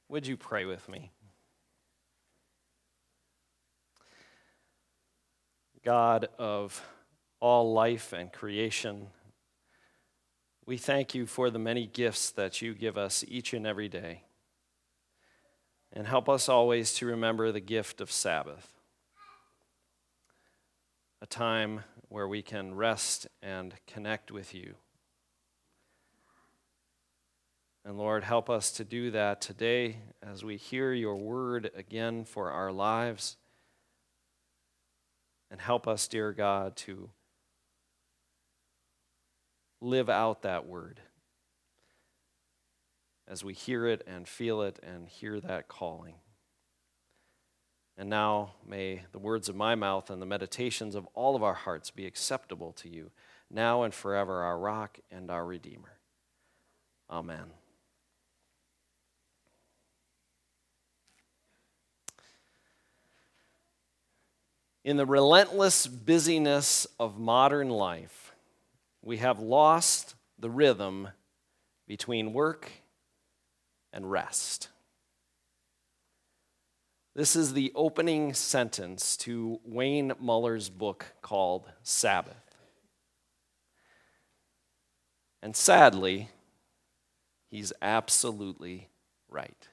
Would you pray with me? God of all life and creation, we thank you for the many gifts that you give us each and every day. And help us always to remember the gift of Sabbath, a time where we can rest and connect with you. And Lord, help us to do that today as we hear your word again for our lives. And help us, dear God, to live out that word as we hear it and feel it and hear that calling. And now may the words of my mouth and the meditations of all of our hearts be acceptable to you, now and forever, our rock and our Redeemer. Amen. In the relentless busyness of modern life, we have lost the rhythm between work and rest. This is the opening sentence to Wayne Muller's book called Sabbath. And sadly, he's absolutely right.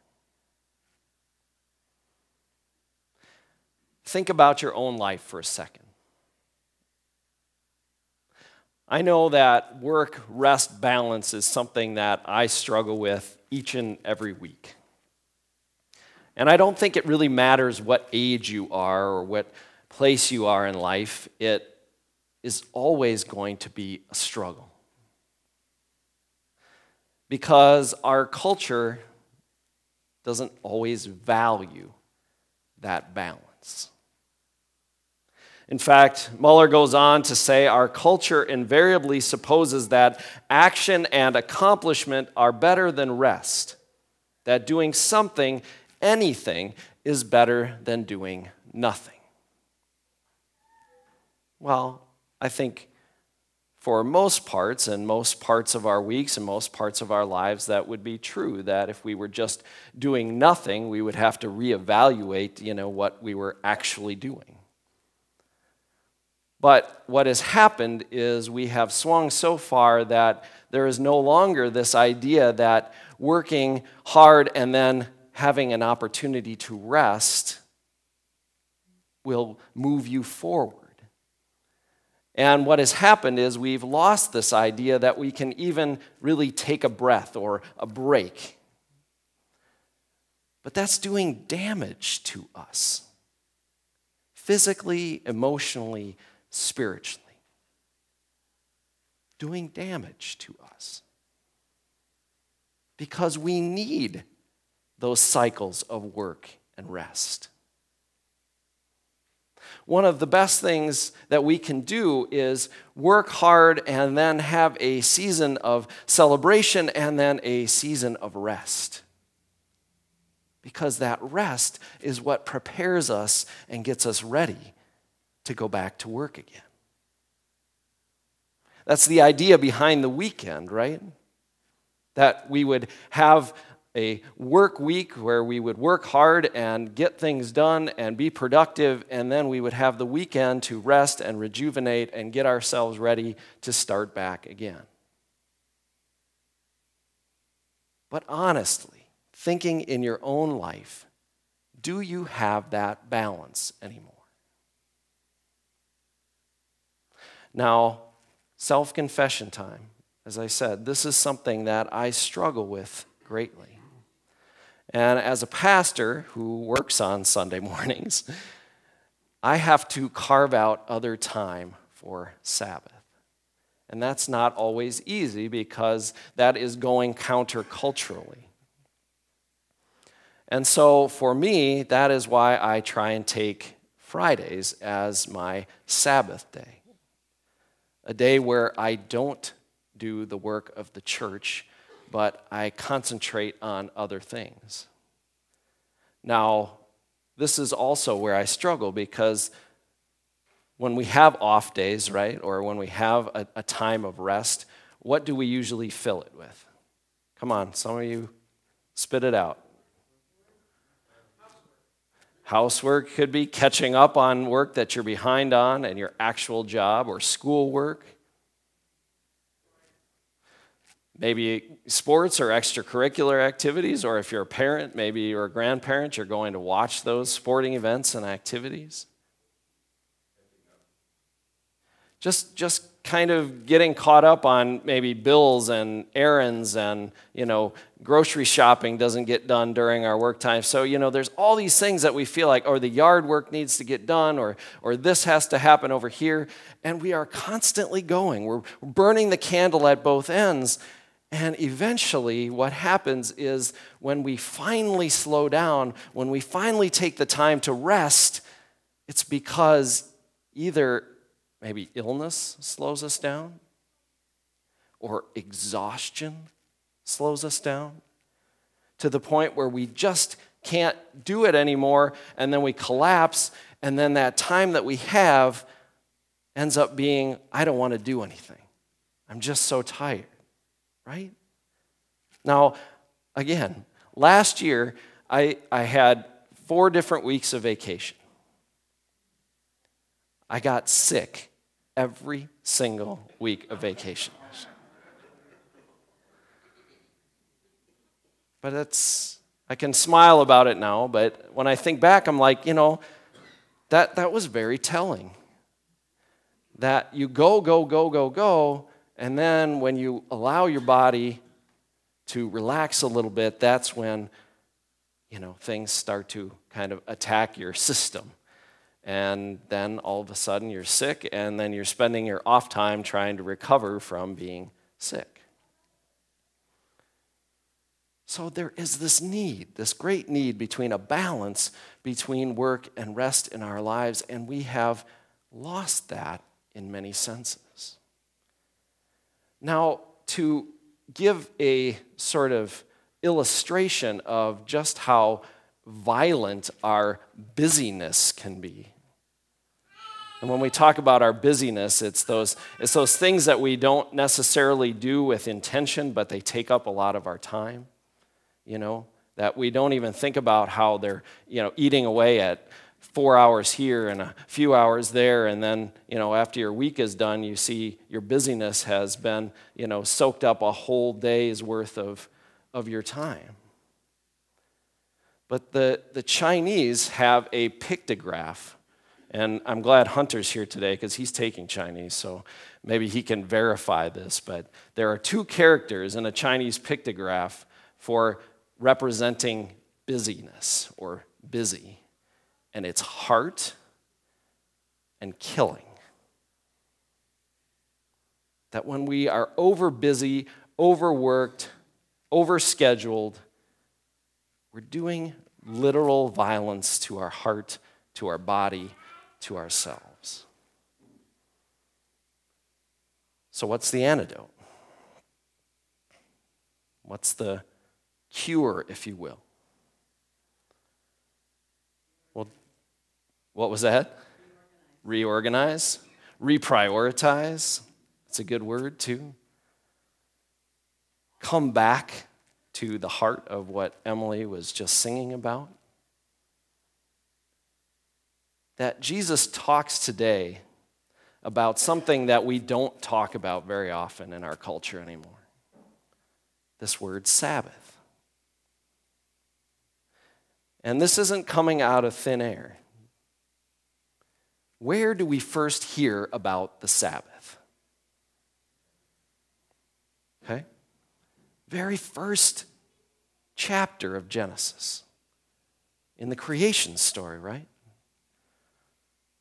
Think about your own life for a second. I know that work-rest balance is something that I struggle with each and every week. And I don't think it really matters what age you are or what place you are in life. It is always going to be a struggle. Because our culture doesn't always value that balance. In fact, Muller goes on to say, our culture invariably supposes that action and accomplishment are better than rest, that doing something, anything, is better than doing nothing. Well, I think for most parts and most parts of our weeks and most parts of our lives, that would be true, that if we were just doing nothing, we would have to reevaluate, what we were actually doing. But what has happened is we have swung so far that there is no longer this idea that working hard and then having an opportunity to rest will move you forward. And what has happened is we've lost this idea that we can even really take a breath or a break. But that's doing damage to us, physically, emotionally, spiritually. Doing damage to us. Because we need those cycles of work and rest. One of the best things that we can do is work hard and then have a season of celebration and then a season of rest. Because that rest is what prepares us and gets us ready to go back to work again. That's the idea behind the weekend, right? That we would have a work week where we would work hard and get things done and be productive, and then we would have the weekend to rest and rejuvenate and get ourselves ready to start back again. But honestly, thinking in your own life, do you have that balance anymore? Now, self-confession time. As I said, this is something that I struggle with greatly. And as a pastor who works on Sunday mornings, I have to carve out other time for Sabbath. And that's not always easy because that is going counterculturally. And so for me, that is why I try and take Fridays as my Sabbath day. A day where I don't do the work of the church, but I concentrate on other things. Now, this is also where I struggle because when we have off days, right, or when we have a time of rest, what do we usually fill it with? Come on, some of you, spit it out. Housework could be catching up on work that you're behind on and your actual job or schoolwork. Maybe sports or extracurricular activities, or if you're a parent, maybe you're a grandparent, you're going to watch those sporting events and activities. Just kind of getting caught up on maybe bills and errands and, grocery shopping doesn't get done during our work time. So, there's all these things that we feel like, or the yard work needs to get done, or this has to happen over here. And we are constantly going. We're burning the candle at both ends. And eventually what happens is when we finally slow down, when we finally take the time to rest, it's because either maybe illness slows us down, or exhaustion slows us down, to the point where we just can't do it anymore, and then we collapse, and then that time that we have ends up being, I don't want to do anything. I'm just so tired, right? Now, again, last year, I had 4 different weeks of vacation. I got sick every single week of vacation. But I can smile about it now, but when I think back, I'm like, that was very telling. That you go, and then when you allow your body to relax a little bit, that's when, things start to kind of attack your system. And then all of a sudden you're sick, and then you're spending your off time trying to recover from being sick. So there is this great need between a balance between work and rest in our lives, and we have lost that in many senses. Now, to give a sort of illustration of just how violent our busyness can be. And when we talk about our busyness, it's those things that we don't necessarily do with intention, but they take up a lot of our time. That we don't even think about how they're, eating away at 4 hours here and a few hours there, and then, after your week is done, you see your busyness has been, soaked up a whole day's worth of your time. But the Chinese have a pictograph, and I'm glad Hunter's here today because he's taking Chinese, so maybe he can verify this, but there are 2 characters in a Chinese pictograph for representing busyness or busy, and it's heart and killing. That when we are over busy, overworked, overscheduled, we're doing literal violence to our heart, to our body, to ourselves. So what's the antidote? What's the cure, if you will? Well, what was that? Reorganize. Reprioritize. That's a good word, too. Come back to the heart of what Emily was just singing about. That Jesus talks today about something that we don't talk about very often in our culture anymore. This word Sabbath. And this isn't coming out of thin air. Where do we first hear about the Sabbath? Okay? Very first chapter of Genesis. In the creation story, right?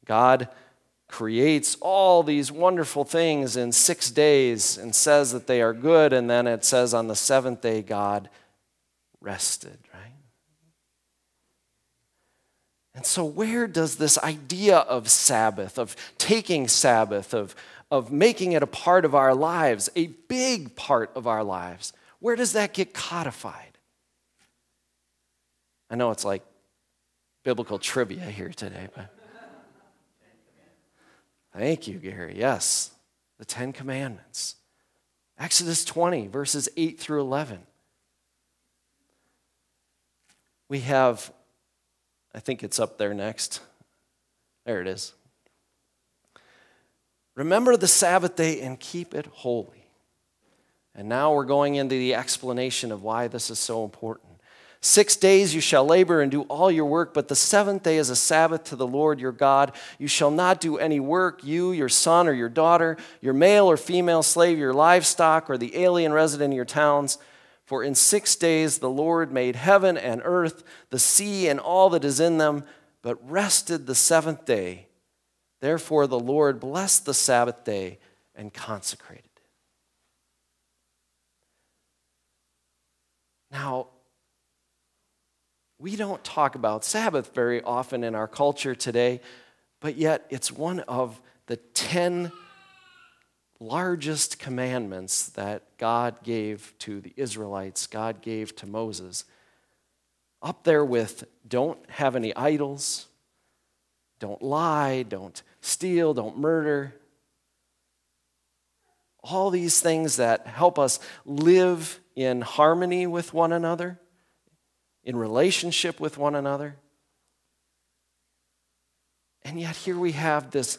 God creates all these wonderful things in 6 days and says that they are good, and then it says on the 7th day God rested, right? And so where does this idea of Sabbath, of taking Sabbath, of making it a part of our lives, a big part of our lives, where does that get codified? I know it's like biblical trivia here today, but thank you, Gary. Yes, the 10 Commandments. Exodus 20, verses 8 through 11. We have I think it's up there next. There it is. Remember the Sabbath day and keep it holy. And now we're going into the explanation of why this is so important. 6 days you shall labor and do all your work, but the seventh day is a Sabbath to the Lord your God. You shall not do any work, you, your son or your daughter, your male or female slave, your livestock, or the alien resident in your towns. For in 6 days the Lord made heaven and earth, the sea and all that is in them, but rested the seventh day. Therefore the Lord blessed the Sabbath day and consecrated it. Now, we don't talk about Sabbath very often in our culture today, but yet it's one of the 10 largest commandments that God gave to the Israelites, God gave to Moses. Up there with don't have any idols, don't lie, don't steal, don't murder. All these things that help us live in harmony with one another, in relationship with one another. And yet here we have this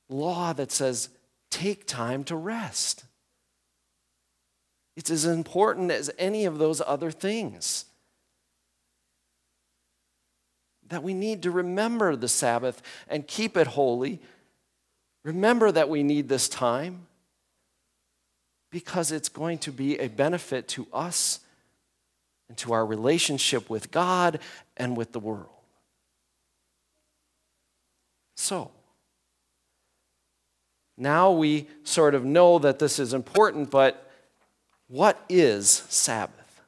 law that says, take time to rest. It's as important as any of those other things. That we need to remember the Sabbath and keep it holy. Remember that we need this time because it's going to be a benefit to us and to our relationship with God and with the world. So, now we sort of know that this is important, but what is Sabbath?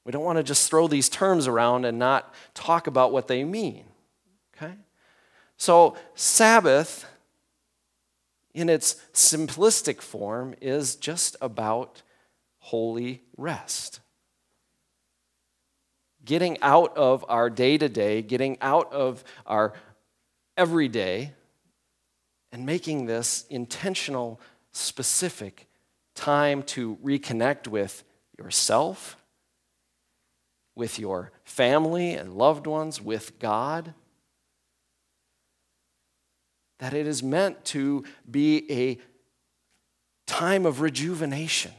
We don't want to just throw these terms around and not talk about what they mean. Okay? So, Sabbath, in its simplistic form, is just about holy rest. Getting out of our day-to-day, getting out of our everyday, and making this intentional, specific time to reconnect with yourself, with your family and loved ones, with God. That it is meant to be a time of rejuvenation,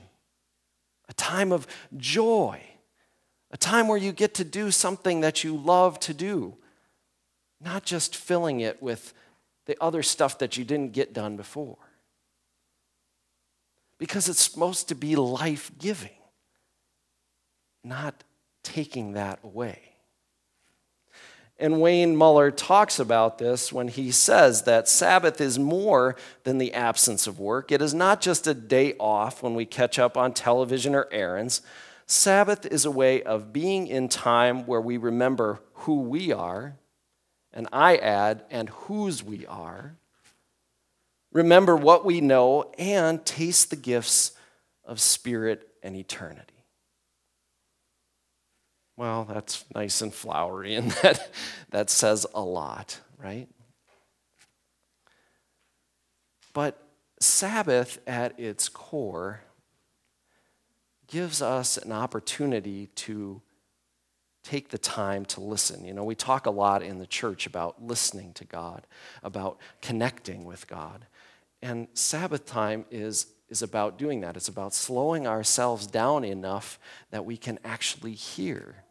a time of joy, a time where you get to do something that you love to do, not just filling it with the other stuff that you didn't get done before. Because it's supposed to be life-giving, not taking that away. And Wayne Muller talks about this when he says that Sabbath is more than the absence of work. It is not just a day off when we catch up on television or errands. Sabbath is a way of being in time where we remember who we are, and I add, and whose we are. Remember what we know and taste the gifts of spirit and eternity. Well, that's nice and flowery, and that says a lot, right? But Sabbath at its core gives us an opportunity to take the time to listen. You know, we talk a lot in the church about listening to God, about connecting with God. And Sabbath time is about doing that. It's about slowing ourselves down enough that we can actually hear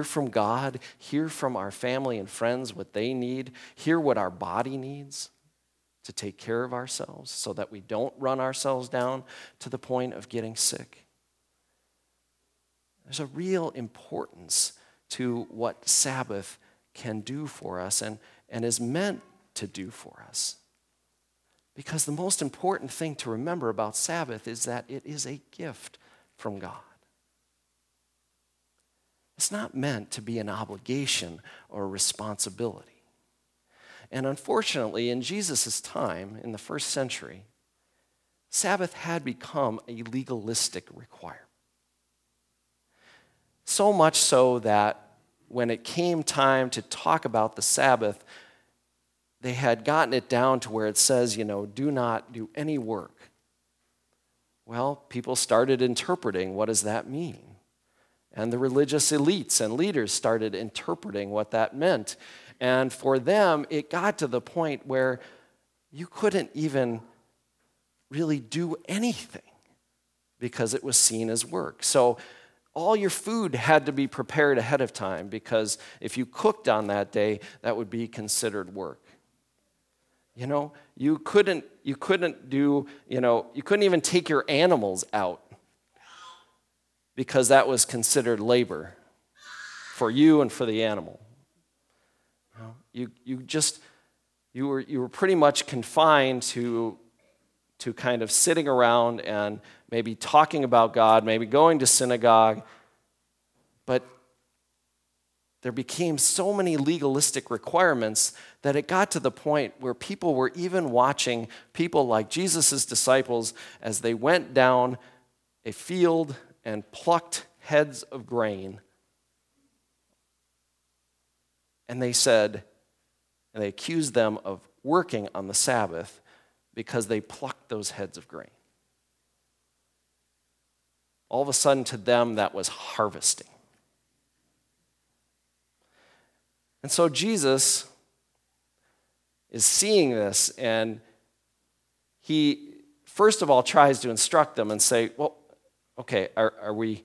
from God, hear from our family and friends what they need, hear what our body needs to take care of ourselves so that we don't run ourselves down to the point of getting sick. There's a real importance to what Sabbath can do for us and is meant to do for us. Because the most important thing to remember about Sabbath is that it is a gift from God. It's not meant to be an obligation or a responsibility. And unfortunately, in Jesus' time, in the first century, Sabbath had become a legalistic requirement. So much so that when it came time to talk about the Sabbath, they had gotten it down to where it says, do not do any work. Well, people started interpreting, what does that mean? And the religious elites and leaders started interpreting what that meant. And for them, it got to the point where you couldn't even really do anything because it was seen as work. So all your food had to be prepared ahead of time, because if you cooked on that day, that would be considered work. You couldn't even take your animals out, because that was considered labor for you and for the animal. You were pretty much confined to kind of sitting around and maybe talking about God, maybe going to synagogue, but there became so many legalistic requirements that it got to the point where people were even watching people like Jesus' disciples as they went down a field and plucked heads of grain. And they accused them of working on the Sabbath because they plucked those heads of grain. All of a sudden, to them, that was harvesting. And so Jesus is seeing this, and he, first of all, tries to instruct them and say, well, okay, are we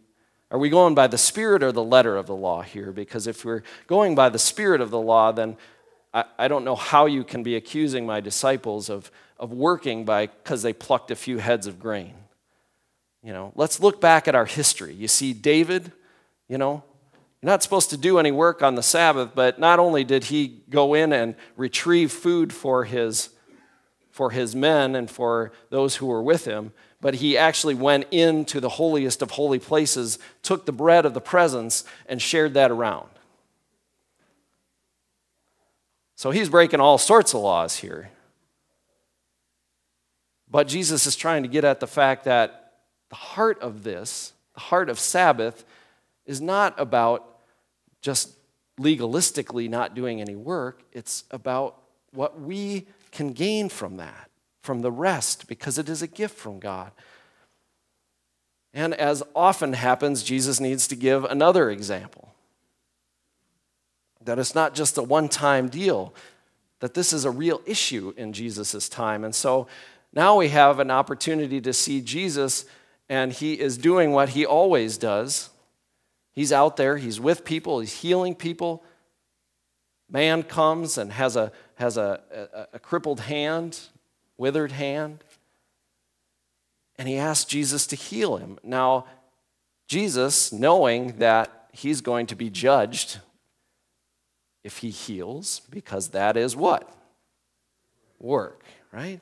going by the spirit or the letter of the law here? Because if we're going by the spirit of the law, then I don't know how you can be accusing my disciples of working because they plucked a few heads of grain. Let's look back at our history. You see, David, you're not supposed to do any work on the Sabbath, but not only did he go in and retrieve food for his men and for those who were with him, but he actually went into the holiest of holy places, took the bread of the presence, and shared that around. So he's breaking all sorts of laws here. But Jesus is trying to get at the fact that the heart of this, the heart of Sabbath, is not about just legalistically not doing any work. It's about what we can gain from that, from the rest, because it is a gift from God. And as often happens, Jesus needs to give another example. That it's not just a one-time deal, that this is a real issue in Jesus' time. And so now we have an opportunity to see Jesus, and he is doing what he always does. He's out there, he's with people, he's healing people. Man comes and has a crippled hand, withered hand, and he asks Jesus to heal him. Now, Jesus, knowing that he's going to be judged if he heals, because that is what? Work, right?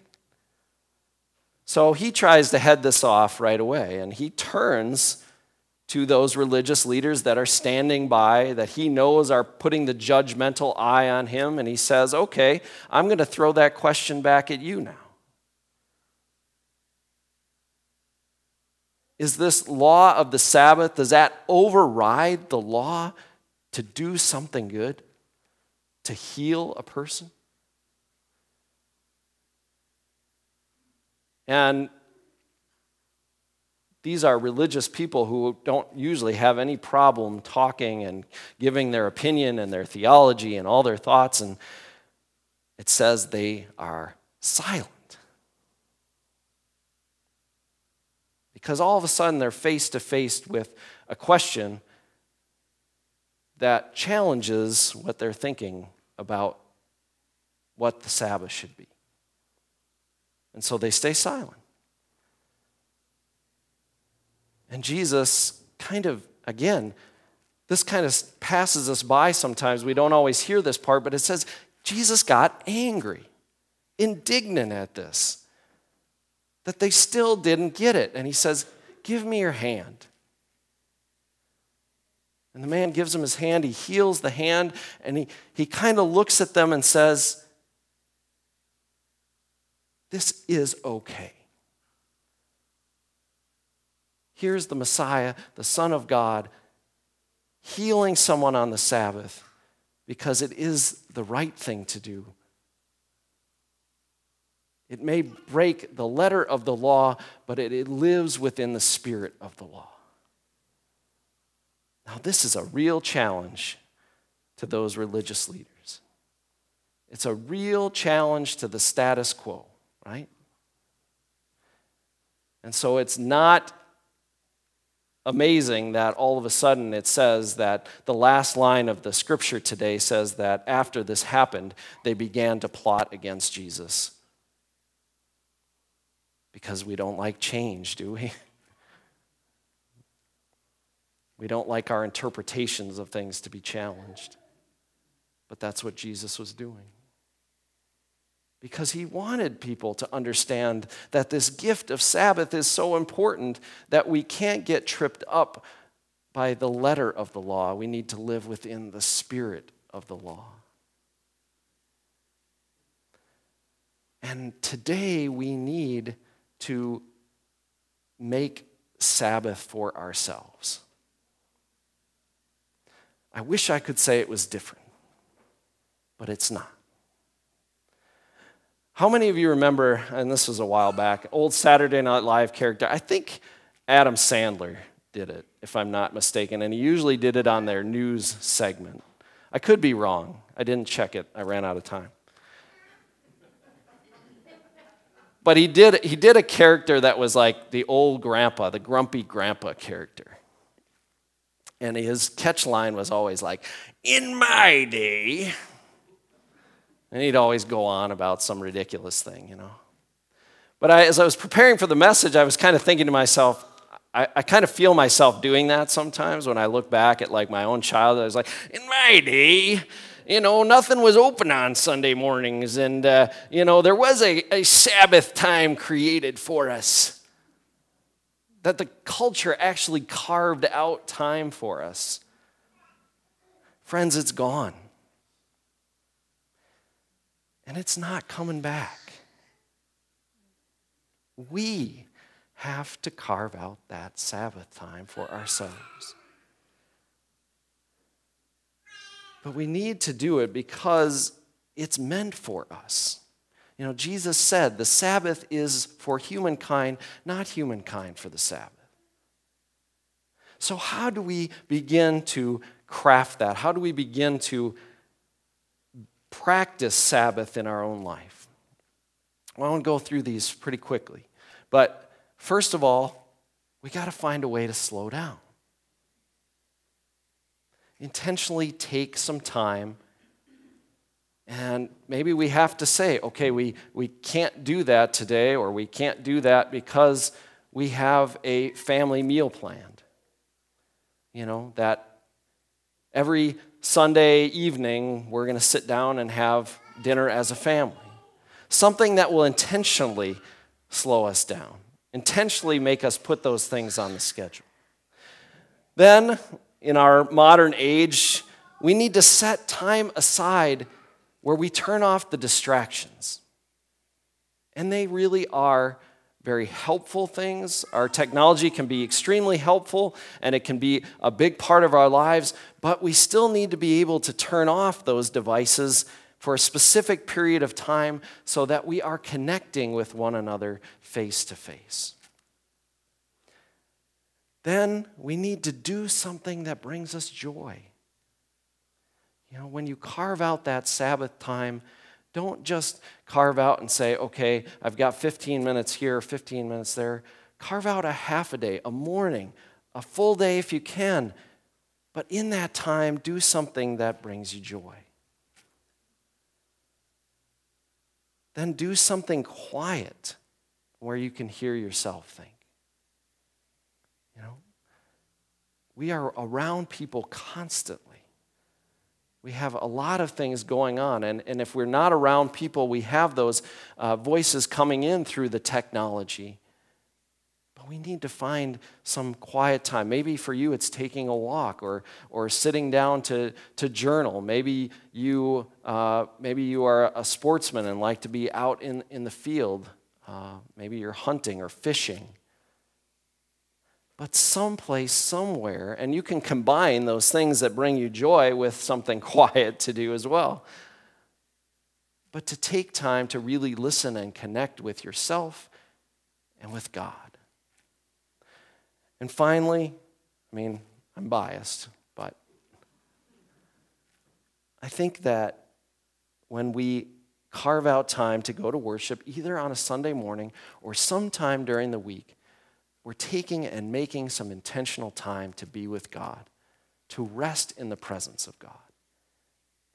So he tries to head this off right away, and he turns to those religious leaders that are standing by, that he knows are putting the judgmental eye on him, and he says, okay, I'm going to throw that question back at you now. Is this law of the Sabbath, does that override the law to do something good, to heal a person? And these are religious people who don't usually have any problem talking and giving their opinion and their theology and all their thoughts, and it says they are silent. Because all of a sudden they're face to face with a question that challenges what they're thinking about what the Sabbath should be. And so they stay silent. And Jesus kind of, again, this kind of passes us by sometimes. We don't always hear this part, but it says Jesus got angry, indignant at this, that they still didn't get it. And he says, give me your hand. And the man gives him his hand, he heals the hand, and he kind of looks at them and says, this is okay. Here's the Messiah, the Son of God, healing someone on the Sabbath because it is the right thing to do. It may break the letter of the law, but it lives within the spirit of the law. Now, this is a real challenge to those religious leaders. It's a real challenge to the status quo, right? And so it's not amazing that all of a sudden it says that the last line of the scripture today says that after this happened, they began to plot against Jesus. Because we don't like change, do we? We don't like our interpretations of things to be challenged. But that's what Jesus was doing. Because he wanted people to understand that this gift of Sabbath is so important that we can't get tripped up by the letter of the law. We need to live within the spirit of the law. And today we need to make Sabbath for ourselves. I wish I could say it was different, but it's not. How many of you remember, and this was a while back, old Saturday Night Live character? I think Adam Sandler did it, if I'm not mistaken, and he usually did it on their news segment. I could be wrong. I didn't check it. I ran out of time. But he did a character that was like the old grandpa, the grumpy grandpa character. And his catch line was always like, "In my day." And he'd always go on about some ridiculous thing, you know. But as I was preparing for the message, I was kind of thinking to myself, I kind of feel myself doing that sometimes when I look back at like my own childhood. I was like, in my day, you know, nothing was open on Sunday mornings. And, you know, there was a Sabbath time created for us. That the culture actually carved out time for us. Friends, it's gone. And it's not coming back. We have to carve out that Sabbath time for ourselves. But we need to do it because it's meant for us. You know, Jesus said the Sabbath is for humankind, not humankind for the Sabbath. So how do we begin to craft that? How do we begin to practice Sabbath in our own life? Well, I want to go through these pretty quickly. But first of all, we got to find a way to slow down. Intentionally take some time, and maybe we have to say, okay, we can't do that today, or we can't do that because we have a family meal planned. You know, that every Sunday evening, we're going to sit down and have dinner as a family. Something that will intentionally slow us down, intentionally make us put those things on the schedule. Then, in our modern age, we need to set time aside where we turn off the distractions. And they really are very helpful things. Our technology can be extremely helpful, and it can be a big part of our lives, but we still need to be able to turn off those devices for a specific period of time so that we are connecting with one another face to face. Then we need to do something that brings us joy. You know, when you carve out that Sabbath time, don't just carve out and say, okay, I've got 15 minutes here, 15 minutes there. Carve out a half a day, a morning, a full day if you can. But in that time, do something that brings you joy. Then do something quiet where you can hear yourself think. You know, we are around people constantly. We have a lot of things going on, and if we're not around people, we have those voices coming in through the technology. But we need to find some quiet time. Maybe for you it's taking a walk or sitting down to journal. Maybe you are a sportsman and like to be out in the field. Maybe you're hunting or fishing. But someplace, somewhere, and you can combine those things that bring you joy with something quiet to do as well. But to take time to really listen and connect with yourself and with God. And finally, I'm biased, I think that when we carve out time to go to worship, either on a Sunday morning or sometime during the week, we're taking and making some intentional time to be with God, to rest in the presence of God.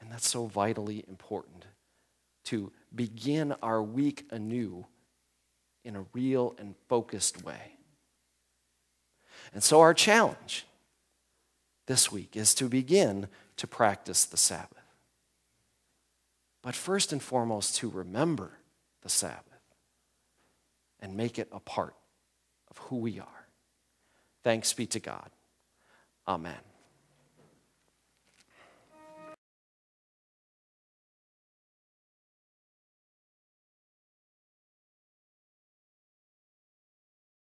And that's so vitally important, to begin our week anew in a real and focused way. And so our challenge this week is to begin to practice the Sabbath. But first and foremost, to remember the Sabbath and make it a part of who we are. Thanks be to God. Amen.